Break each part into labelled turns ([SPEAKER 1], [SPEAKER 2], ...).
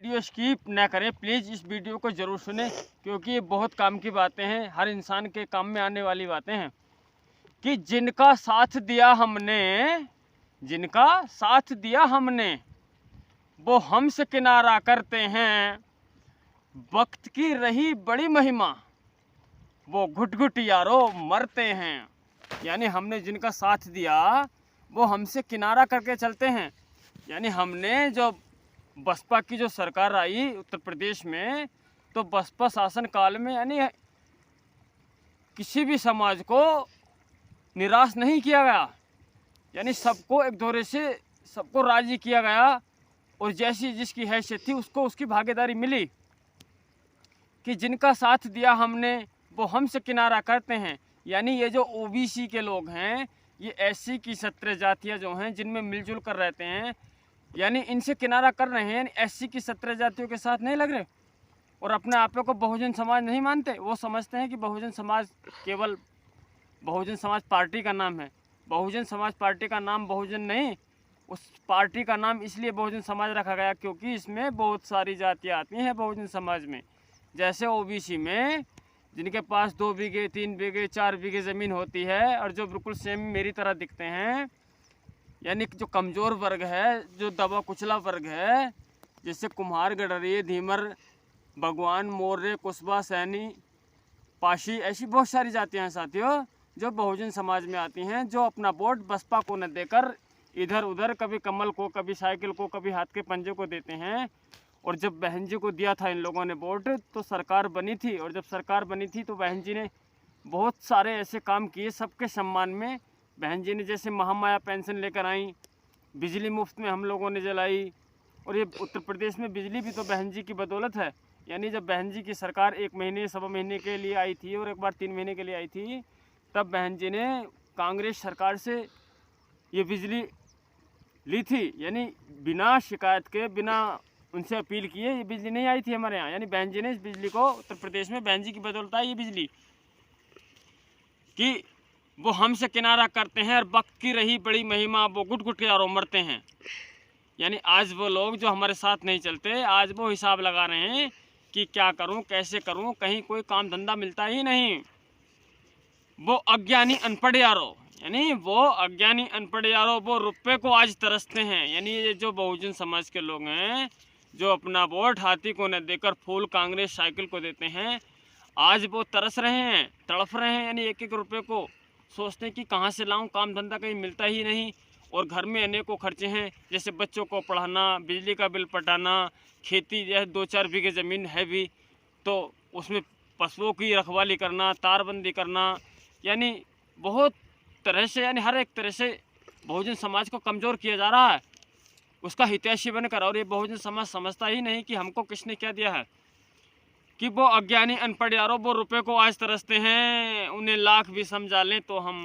[SPEAKER 1] Video skip ना करें please, इस वीडियो को ज़रूर सुनें क्योंकि ये बहुत काम की बातें हैं, हर इंसान के काम में आने वाली बातें हैं। कि जिनका साथ दिया हमने वो हमसे किनारा करते हैं, वक्त की रही बड़ी महिमा वो घुट घुट यारो मरते हैं। यानी हमने जिनका साथ दिया वो हमसे किनारा करके चलते हैं। यानी हमने जो बसपा की जो सरकार आई उत्तर प्रदेश में, तो बसपा शासन काल में यानी किसी भी समाज को निराश नहीं किया गया, यानी सबको एक दोहरे से सबको राजी किया गया और जैसी जिसकी हैसियत थी उसको उसकी भागीदारी मिली। कि जिनका साथ दिया हमने वो हमसे किनारा करते हैं। यानी ये जो ओबीसी के लोग हैं, ये एससी की 17 जातियाँ जो हैं जिनमें मिलजुल कर रहते हैं, यानी इनसे किनारा कर रहे हैं। एससी की 17 जातियों के साथ नहीं लग रहे और अपने आप को बहुजन समाज नहीं मानते। वो समझते हैं कि बहुजन समाज केवल बहुजन समाज पार्टी का नाम है। बहुजन समाज पार्टी का नाम बहुजन नहीं, उस पार्टी का नाम इसलिए बहुजन समाज रखा गया क्योंकि इसमें बहुत सारी जातियाँ आती हैं बहुजन समाज में। जैसे ओबीसी में जिनके पास 2 बीघे 3 बीघे 4 बीघे ज़मीन होती है और जो बिल्कुल सेम मेरी तरह दिखते हैं, यानी जो कमज़ोर वर्ग है, जो दबा कुचला वर्ग है, जैसे कुम्हार, गडरिये, धीमर, भगवान, मौर्य, कुशवा, सैनी, पाशी, ऐसी बहुत सारी जातियाँ हैं साथियों जो बहुजन समाज में आती हैं, जो अपना वोट बसपा को न देकर इधर उधर कभी कमल को, कभी साइकिल को, कभी हाथ के पंजे को देते हैं। और जब बहन जी को दिया था इन लोगों ने वोट तो सरकार बनी थी, और जब सरकार बनी थी तो बहन जी ने बहुत सारे ऐसे काम किए सबके सम्मान में। बहन जी ने जैसे महामाया पेंशन लेकर आई, बिजली मुफ्त में हम लोगों ने जलाई, और ये उत्तर प्रदेश में बिजली भी तो बहन जी की बदौलत है। यानी जब बहन जी की सरकार 1 महीने 1.25 महीने के लिए आई थी और एक बार 3 महीने के लिए आई थी, तब बहन जी ने कांग्रेस सरकार से ये बिजली ली थी। यानी बिना शिकायत के, बिना उनसे अपील किए ये बिजली नहीं आई थी हमारे यहाँ। यानी बहन जी ने इस बिजली को, उत्तर प्रदेश में बहन जी की बदौलत है ये बिजली, कि वो हमसे किनारा करते हैं और वक्त की रही बड़ी महिमा वो घुट घुट के यारों मरते हैं। यानी आज वो लोग जो हमारे साथ नहीं चलते, आज वो हिसाब लगा रहे हैं कि क्या करूं, कैसे करूं, कहीं कोई काम धंधा मिलता ही नहीं। वो अज्ञानी अनपढ़ यारों, यानी वो अज्ञानी अनपढ़ यारों वो रुपये को आज तरसते हैं। यानी ये जो बहुजन समाज के लोग हैं जो अपना वोट हाथी को न देकर फूल कांग्रेस साइकिल को देते हैं, आज वो तरस रहे हैं, तड़फ रहे हैं। यानी एक एक रुपये को सोचते हैं कि कहाँ से लाऊं, काम धंधा कहीं मिलता ही नहीं। और घर में अनेकों खर्चे हैं, जैसे बच्चों को पढ़ाना, बिजली का बिल पटाना, खेती जैसे 2-4 बीघे ज़मीन है भी तो उसमें पशुओं की रखवाली करना, तारबंदी करना, यानी बहुत तरह से, यानी हर एक तरह से बहुजन समाज को कमज़ोर किया जा रहा है उसका हितैषी बनकर। और ये बहुजन समाज समझता ही नहीं कि हमको किसने क्या दिया है। कि वो अज्ञानी अनपढ़ यारों वो रुपये को आज तरसते हैं, उन्हें लाख भी समझा लें तो हम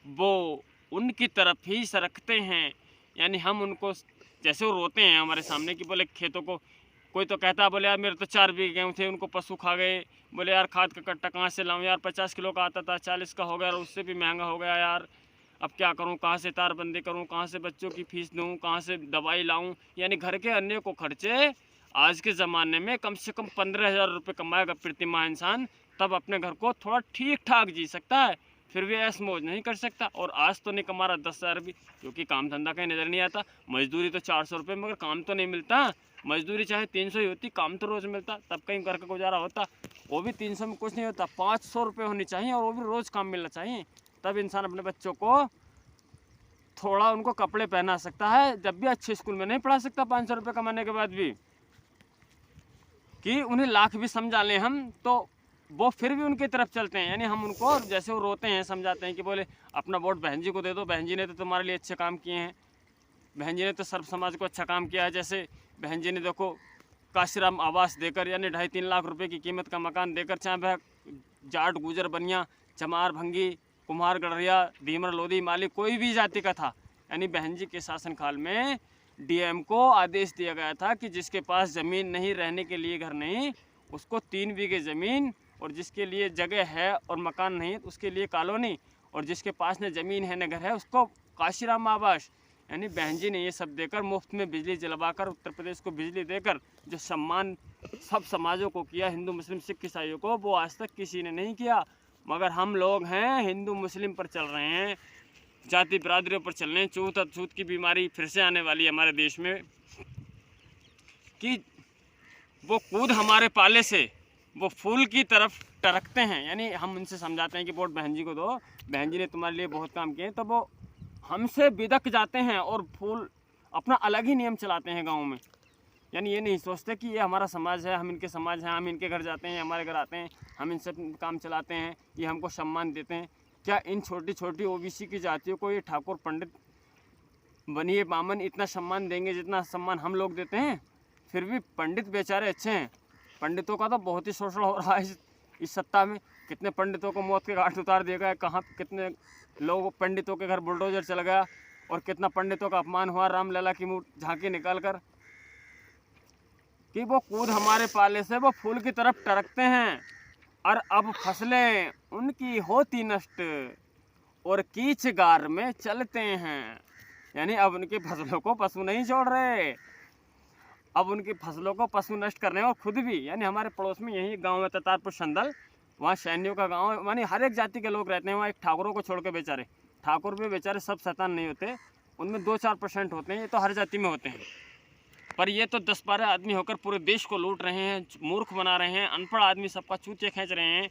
[SPEAKER 1] वो उनकी तरफ ही सरकते हैं। यानी हम उनको, जैसे वो रोते हैं हमारे सामने कि बोले खेतों को, कोई तो कहता है बोले यार मेरे तो 4 बीघे गेहूँ थे उनको पशु खा गए, बोले यार खाद का कट्टा कहाँ से लाऊं यार, 50 किलो का आता था 40 का हो गया और उससे भी महंगा हो गया यार, अब क्या करूं, कहाँ से तारबंदी करूं, कहाँ से बच्चों की फीस दूं, कहाँ से दवाई लाऊं। यानी घर के अन्य को खर्चे आज के ज़माने में कम से कम 15,000 रुपये कमाएगा प्रतिमाह इंसान, तब अपने घर को थोड़ा ठीक ठाक जी सकता है, फिर भी ऐश मौज नहीं कर सकता। और आज तो नहीं कमा रहा 10,000 भी, क्योंकि काम धंधा कहीं नज़र नहीं आता। मजदूरी तो 400 रुपये, मगर काम तो नहीं मिलता। मजदूरी चाहे 300 ही होती, काम तो रोज़ मिलता, तब कहीं घर का गुजारा होता। वो भी 300 में कुछ नहीं होता, 500 रुपये होनी चाहिए और वो भी रोज़ काम मिलना चाहिए, तब इंसान अपने बच्चों को थोड़ा उनको कपड़े पहना सकता है। जब भी अच्छे स्कूल में नहीं पढ़ा सकता 500 रुपये कमाने के बाद भी, कि उन्हें लाख भी समझा लें हम तो वो फिर भी उनकी तरफ चलते हैं। यानी हम उनको, जैसे वो रोते हैं, समझाते हैं कि बोले अपना वोट बहन जी को दे दो, बहन जी ने तो तुम्हारे लिए अच्छे काम किए हैं, बहन जी ने तो सर्व समाज को अच्छा काम किया है। जैसे बहन जी ने देखो काशीराम आवास देकर, यानी 2.5-3 लाख रुपए की कीमत का मकान देकर, चाहे वह जाट, गुजर, बनिया, चमार, भंगी, कुम्हार, गडरिया, धीमर, लोधी, माली कोई भी जाति का था, यानी बहन जी के शासनकाल में डीएम को आदेश दिया गया था कि जिसके पास ज़मीन नहीं, रहने के लिए घर नहीं, उसको 3 बीघे ज़मीन, और जिसके लिए जगह है और मकान नहीं उसके लिए कॉलोनी, और जिसके पास न ज़मीन है न घर है उसको काशीराम आवास। यानी बहन जी ने ये सब देकर, मुफ्त में बिजली जलवाकर, उत्तर प्रदेश को बिजली देकर जो सम्मान सब समाजों को किया, हिंदू मुस्लिम सिख ईसाइयों को, वो आज तक किसी ने नहीं किया। मगर हम लोग हैं हिंदू मुस्लिम पर चल रहे हैं, जाति बिरादरियों पर चल रहे हैं। छूत अछूत की बीमारी फिर से आने वाली है हमारे देश में कि वो कूद हमारे पाले से वो फूल की तरफ टरकते हैं। यानी हम उनसे समझाते हैं कि वोट बहन जी को दो, बहन जी ने तुम्हारे लिए बहुत काम किए, तो वो हमसे बिदक जाते हैं और फूल अपना अलग ही नियम चलाते हैं गाँव में। यानी ये नहीं सोचते कि ये हमारा समाज है, हम इनके समाज हैं, हम इनके घर जाते हैं, हमारे घर आते हैं, हम इनसे काम चलाते हैं, ये हमको सम्मान देते हैं। क्या इन छोटी छोटी ओबीसी की जातियों को ये ठाकुर पंडित बनिए बामन इतना सम्मान देंगे जितना सम्मान हम लोग देते हैं? फिर भी पंडित बेचारे अच्छे हैं। पंडितों का तो बहुत ही शोषण हो रहा है इस सत्ता में। कितने पंडितों को मौत के घाट उतार दिया गया, कहाँ कितने लोग पंडितों के घर बुलडोजर चल गया, और कितना पंडितों का अपमान हुआ रामलला की मुँह झांकी निकाल कर, कि वो कूद हमारे पाले से वो फूल की तरफ टरकते हैं। और अब फसलें उनकी होती नष्ट और कीचगार में चलते हैं। यानी अब उनकी फसलों को पशु नहीं छोड़ रहे, अब उनकी फसलों को पशु नष्ट कर रहे हैं, और खुद भी। यानी हमारे पड़ोस में यही गांव है ततारपुर संदल, वहाँ सैनियों का गांव है, यानी हर एक जाति के लोग रहते हैं वहाँ। एक ठाकुरों को छोड़ के बेचारे, ठाकुर भी बेचारे सब शैतान नहीं होते, उनमें 2-4% होते हैं, ये तो हर जाति में होते हैं। पर ये तो 10-12 आदमी होकर पूरे देश को लूट रहे हैं, मूर्ख बना रहे हैं, अनपढ़ आदमी सबका चूतिया खींच रहे हैं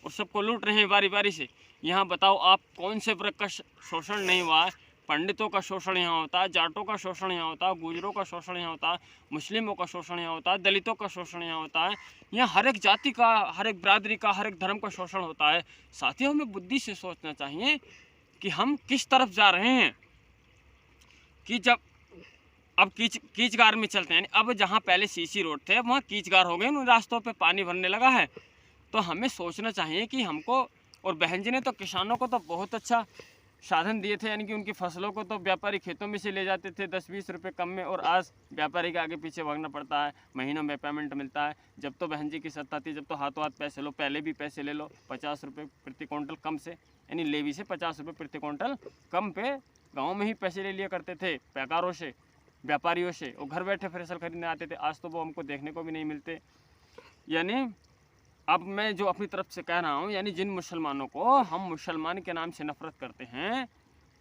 [SPEAKER 1] और सबको लूट रहे हैं बारी बारी से। यहाँ बताओ आप कौन से वर्ग का शोषण नहीं हुआ है? पंडितों का शोषण यहाँ होता है, जाटों का शोषण यहाँ होता है, गुजरों का शोषण यहाँ होता है, मुस्लिमों का शोषण यहाँ होता है, दलितों का शोषण यहाँ होता है। यहाँ हर एक जाति का, हर एक बिरादरी का, हर एक धर्म का शोषण होता है। साथियों, हमें बुद्धि से सोचना चाहिए कि हम किस तरफ जा रहे हैं। कि जब अब कीचगार में चलते हैं, अब जहाँ पहले सीसी रोड थे वहाँ कीचगार हो गए, उन रास्तों पे पानी भरने लगा है। तो हमें सोचना चाहिए कि हमको, और बहन जी ने तो किसानों को तो बहुत अच्छा साधन दिए थे। यानी कि उनकी फसलों को तो व्यापारी खेतों में से ले जाते थे 10-20 रुपये कम में, और आज व्यापारी के आगे पीछे भागना पड़ता है, महीनों में पेमेंट मिलता है। जब तो बहन जी की सत्ता थी, जब तो हाथों हाथ पैसे लो, पहले भी पैसे ले लो 50 रुपये प्रति क्विंटल कम से, यानी लेवी से 50 रुपये प्रति क्विंटल कम पे गाँव में ही पैसे ले लिया करते थे पैकारों से, व्यापारियों से, और घर बैठे फसल खरीदने आते थे। आज तो वो हमको देखने को भी नहीं मिलते। यानी अब मैं जो अपनी तरफ से कह रहा हूँ, यानी जिन मुसलमानों को हम मुसलमान के नाम से नफरत करते हैं,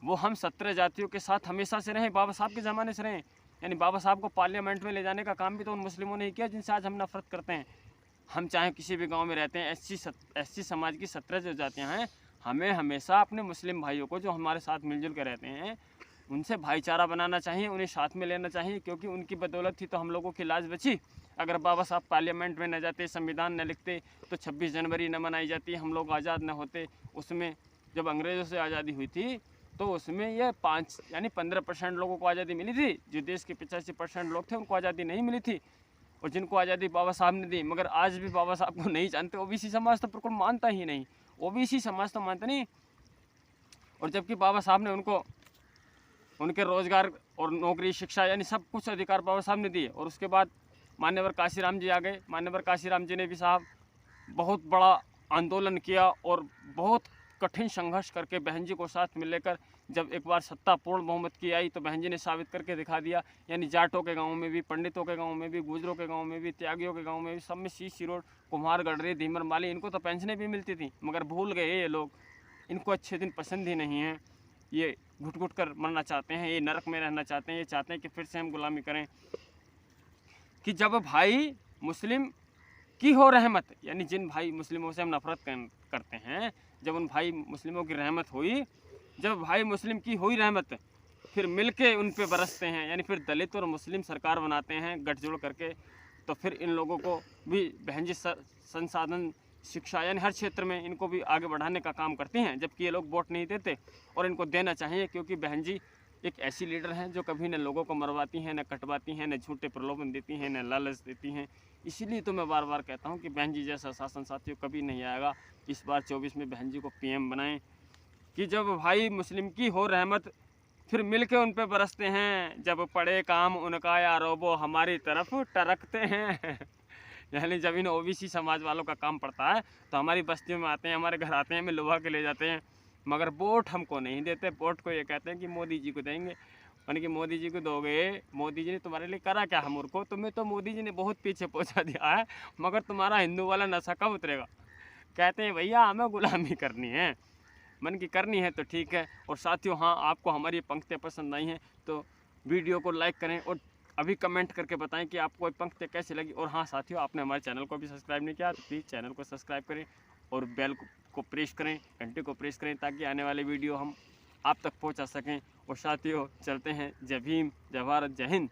[SPEAKER 1] वो हम 17 जातियों के साथ हमेशा से रहे, बाबा साहब के ज़माने से रहे। यानी बाबा साहब को पार्लियामेंट में ले जाने का काम भी तो उन मुस्लिमों ने ही किया जिनसे आज हम नफरत करते हैं। हम चाहे किसी भी गाँव में रहते हैं, एससी समाज की 17 जो जातियाँ हैं, हमें हमेशा अपने मुस्लिम भाइयों को जो हमारे साथ मिलजुल कर रहते हैं उनसे भाईचारा बनाना चाहिए, उन्हें साथ में लेना चाहिए, क्योंकि उनकी बदौलत ही तो हम लोगों की लाज बची। अगर बाबा साहब पार्लियामेंट में न जाते, संविधान न लिखते, तो 26 जनवरी न मनाई जाती, हम लोग आज़ाद न होते। उसमें जब अंग्रेज़ों से आज़ादी हुई थी तो उसमें ये 15% लोगों को आज़ादी मिली थी। जो देश के 85% लोग थे उनको आज़ादी नहीं मिली थी, और जिनको आज़ादी बाबा साहब ने दी। मगर आज भी बाबा साहब को नहीं जानते। ओबीसी समाज तो बिल्कुल मानता ही नहीं, ओबीसी समाज तो मानता नहीं। और जबकि बाबा साहब ने उनको उनके रोज़गार और नौकरी, शिक्षा, यानी सब कुछ अधिकार बाबा साहब ने दिए। और उसके बाद मान्यवर काशीराम जी आ गए। मान्यवर काशीराम जी ने भी साहब बहुत बड़ा आंदोलन किया और बहुत कठिन संघर्ष करके बहन जी को साथ में लेकर जब एक बार सत्ता पूर्ण बहुमत की आई, तो बहन जी ने साबित करके दिखा दिया। यानी जाटों के गाँव में भी, पंडितों के गाँव में भी, गुजरों के गाँव में भी, त्यागियों के गाँव में भी, सब में सीसी रोड, कुम्हार गडरे, धीमर माली, इनको तो पेंशनें भी मिलती थी। मगर भूल गए ये लोग, इनको अच्छे दिन पसंद ही नहीं है। ये घुट घुट कर मरना चाहते हैं, ये नरक में रहना चाहते हैं, ये चाहते हैं कि फिर से हम गुलामी करें। कि जब भाई मुस्लिम की हो रहमत, यानी जिन भाई मुस्लिमों से हम नफरत करते हैं, जब उन भाई मुस्लिमों की रहमत हुई, जब भाई मुस्लिम की हुई रहमत, फिर मिलके उन पे बरसते हैं। यानी फिर दलित और मुस्लिम सरकार बनाते हैं गठजोड़ करके। तो फिर इन लोगों को भी बहन जी संसाधन, शिक्षा, यानी हर क्षेत्र में इनको भी आगे बढ़ाने का काम करते हैं। जबकि ये लोग वोट नहीं देते, और इनको देना चाहिए, क्योंकि बहन जी एक ऐसी लीडर हैं जो कभी न लोगों को मरवाती हैं, न कटवाती हैं, न झूठे प्रलोभन देती हैं, न लालच देती हैं। इसीलिए तो मैं बार बार कहता हूं कि बहन जी जैसा शासन साथियों कभी नहीं आएगा। इस बार 24 में बहन जी को पीएम बनाएं, कि जब भाई मुस्लिम की हो रहमत, फिर मिल के उन पर बरसते हैं। जब पड़े काम उनका यारो वो हमारी तरफ टरकते हैं। यानी जब इन ओबीसी समाज वालों का काम पड़ता है तो हमारी बस्तियों में आते हैं, हमारे घर आते हैं, हमें लुभा के ले जाते हैं। मगर वोट हमको नहीं देते। वोट को ये कहते हैं कि मोदी जी को देंगे, मन कि मोदी जी को दोगे, मोदी जी ने तुम्हारे लिए करा क्या है मूर्खो, तुम्हें तो मोदी जी ने बहुत पीछे पहुंचा दिया है, मगर तुम्हारा हिंदू वाला नशा कब उतरेगा। कहते हैं भैया हमें गुलामी करनी है, मन की करनी है तो ठीक है। और साथियों हाँ, आपको हमारी ये पंक्तियाँ पसंद आई हैं तो वीडियो को लाइक करें और अभी कमेंट करके बताएं कि आपको ये पंक्तियाँ कैसी लगी। और हाँ साथियों, आपने हमारे चैनल को भी सब्सक्राइब नहीं किया तो प्लीज़ चैनल को सब्सक्राइब करें और बेल को प्रेस करें, घंटे को प्रेस करें, ताकि आने वाले वीडियो हम आप तक पहुंचा सकें। और साथियों चलते हैं, जय भीम, जय भारत, जय हिंद।